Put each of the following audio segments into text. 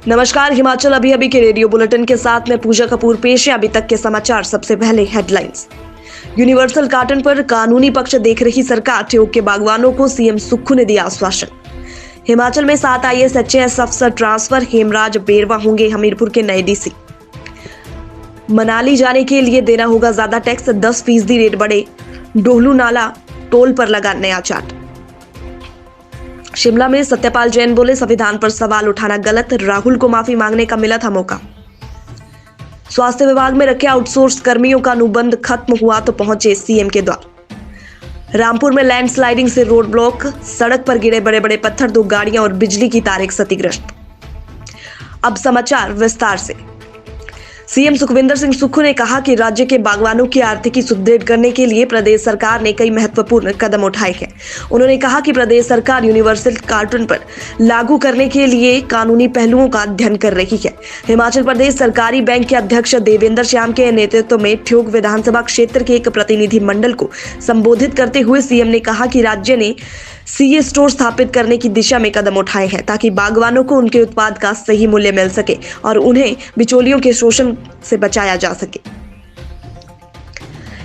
नमस्कार। हिमाचल अभी अभी के रेडियो बुलेटिन के साथ मैं पूजा कपूर पेश है अभी तक के समाचार। सबसे पहले हेडलाइंस। यूनिवर्सल कार्टन पर कानूनी पक्ष देख रही सरकार, ठियोग के बागवानों को सीएम सुक्खू ने दिया आश्वासन। हिमाचल में 7 IAS HAS अफसर ट्रांसफर, हेमराज बेरवा होंगे हमीरपुर के नए डीसी। मनाली जाने के लिए देना होगा ज्यादा टैक्स, 10% रेट बढ़े, डोहलू नाला टोल पर लगा नया चार्ट। शिमला में सत्यपाल जैन बोले, संविधान पर सवाल उठाना गलत, राहुल को माफी मांगने का मिला था मौका। स्वास्थ्य विभाग में रखे आउटसोर्स कर्मियों का अनुबंध खत्म हुआ तो पहुंचे सीएम के द्वार। रामपुर में लैंडस्लाइडिंग से रोड ब्लॉक, सड़क पर गिरे बड़े बड़े पत्थर, 2 गाड़ियां और बिजली की तारें क्षतिग्रस्त। अब समाचार विस्तार से। सीएम सुखविंदर सिंह सुक्खू ने कहा कि राज्य के बागवानों की आर्थिकी सुदृढ़ करने के लिए प्रदेश सरकार ने कई महत्वपूर्ण कदम उठाए हैं। उन्होंने कहा कि प्रदेश सरकार यूनिवर्सल कार्टन पर लागू करने के लिए कानूनी पहलुओं का अध्ययन कर रही है। हिमाचल प्रदेश सहकारी बैंक के अध्यक्ष देवेंद्र श्याम के नेतृत्व में ठियोग विधानसभा क्षेत्र के एक प्रतिनिधि मंडल को संबोधित करते हुए सीएम ने कहा कि राज्य ने सीए स्टोर स्थापित करने की दिशा में कदम उठाए हैं ताकि बागवानों को उनके उत्पाद का सही मूल्य मिल सके और उन्हें बिचौलियों के शोषण से बचाया जा सके।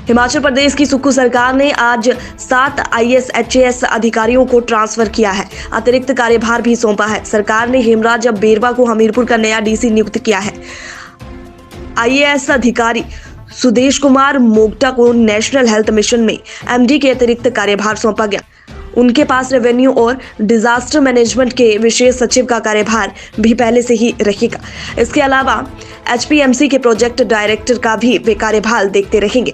हिमाचल प्रदेश की सुक्खू सरकार ने आज 7 IAS HAS अधिकारियों को ट्रांसफर किया है। अतिरिक्त कार्यभार भी सौंपा है। सरकार ने हेमराज बेरवा को हमीरपुर का नया डीसी नियुक्त किया है। IAS अधिकारी सुदेश कुमार मोगटा को नेशनल हेल्थ मिशन में MD के अतिरिक्त कार्यभार सौंपा गया। उनके पास रेवेन्यू और डिजास्टर मैनेजमेंट के विशेष सचिव का कार्यभार भी पहले से ही रहेगा। इसके अलावा HPMC के प्रोजेक्ट डायरेक्टर का भी वे कार्यभार देखते रहेंगे।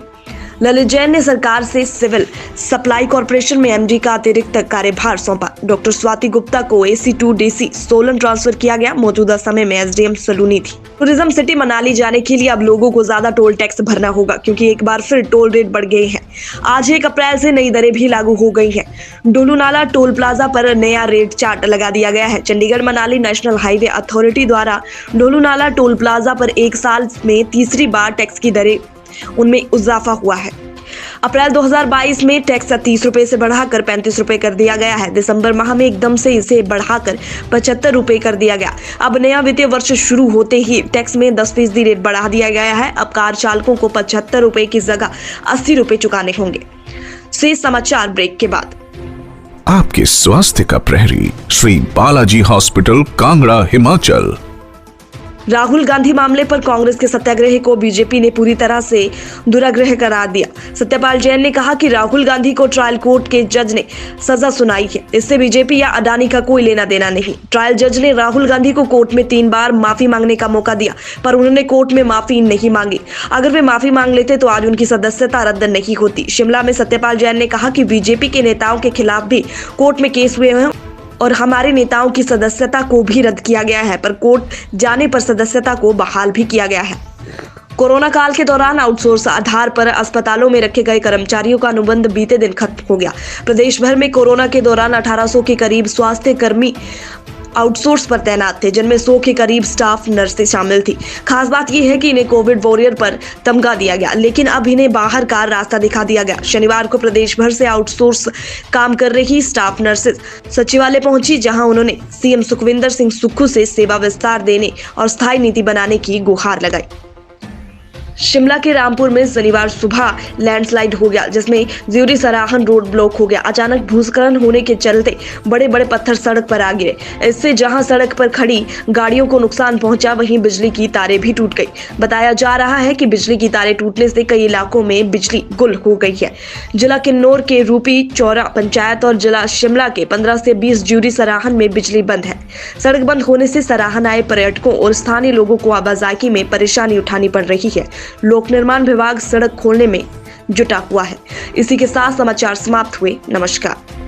ललित जैन ने सरकार से सिविल सप्लाई कॉर्पोरेशन में MD का अतिरिक्त कार्यभार सौंपा। डॉक्टर स्वाति गुप्ता को AC2 DC सोलन ट्रांसफर किया गया। मौजूदा समय में SDM सलूनी थी। टूरिज्म सिटी मनाली जाने के लिए अब लोगों को ज्यादा टोल टैक्स भरना होगा क्योंकि एक बार फिर टोल रेट बढ़ गए हैं। आज 1 अप्रैल से नई दरें भी लागू हो गई हैं। डोलू नाला टोल प्लाजा पर नया रेट चार्ट लगा दिया गया है। Chandigarh Manali national highway authority द्वारा डोलू नाला टोल प्लाजा पर 1 साल में तीसरी बार टैक्स की दरें उनमें इजाफा हुआ है। अप्रैल 2022 में टैक्स 30 रुपए से बढ़ाकर 35 रुपए कर दिया गया है। दिसंबर माह में एकदम से इसे बढ़ाकर 75 रुपए कर दिया गया। अब नया वित्तीय वर्ष शुरू होते ही टैक्स में 10% रेट बढ़ा दिया गया है। अब कार चालकों को 75 रुपए की जगह 80 रुपए चुकाने होंगे। से समाचार ब्रेक के बाद। आपके स्वास्थ्य का प्रहरी श्री बालाजी हॉस्पिटल, कांगड़ा, हिमाचल। राहुल गांधी मामले पर कांग्रेस के सत्याग्रह को बीजेपी ने पूरी तरह से दुराग्रह करार दिया। सत्यपाल जैन ने कहा कि राहुल गांधी को ट्रायल कोर्ट के जज ने सजा सुनाई है, इससे बीजेपी या अडानी का कोई लेना देना नहीं। ट्रायल जज ने राहुल गांधी को कोर्ट में 3 बार माफी मांगने का मौका दिया, पर उन्होंने कोर्ट में माफी नहीं मांगी। अगर वे माफी मांग लेते तो आज उनकी सदस्यता रद्द नहीं होती। शिमला में सत्यपाल जैन ने कहा कि बीजेपी के नेताओं के खिलाफ भी कोर्ट में केस हुए हैं और हमारे नेताओं की सदस्यता को भी रद्द किया गया है, पर कोर्ट जाने पर सदस्यता को बहाल भी किया गया है। कोरोना काल के दौरान आउटसोर्स आधार पर अस्पतालों में रखे गए कर्मचारियों का अनुबंध बीते दिन खत्म हो गया। प्रदेश भर में कोरोना के दौरान 1800 के करीब स्वास्थ्य कर्मी आउटसोर्स पर तैनात थे, जिनमें 100 के करीब स्टाफ नर्सें शामिल थी। खास बात यह है कि इन्हें कोविड वॉरियर पर तमगा दिया गया, लेकिन अब इन्हें बाहर का रास्ता दिखा दिया गया। शनिवार को प्रदेश भर से आउटसोर्स काम कर रही स्टाफ नर्सें सचिवालय पहुंची, जहां उन्होंने सीएम सुखविंदर सिंह सुक्खू से सेवा विस्तार देने और स्थायी नीति बनाने की गुहार लगाई। शिमला के रामपुर में शनिवार सुबह लैंडस्लाइड हो गया, जिसमें ज्यूरी सराहन रोड ब्लॉक हो गया। अचानक भूस्खलन होने के चलते बड़े बड़े पत्थर सड़क पर आ गिरे। इससे जहां सड़क पर खड़ी गाड़ियों को नुकसान पहुंचा, वहीं बिजली की तारें भी टूट गई। बताया जा रहा है कि बिजली की तारें टूटने से कई इलाकों में बिजली गुल हो गई है। जिला किन्नौर के रूपी चौरा पंचायत और जिला शिमला के 15 से 20 ज्यूरी सराहन में बिजली बंद है। सड़क बंद होने से सराहन आए पर्यटकों और स्थानीय लोगों को आवाजाही में परेशानी उठानी पड़ रही है। लोक निर्माण विभाग सड़क खोलने में जुटा हुआ है। इसी के साथ समाचार समाप्त हुए। नमस्कार।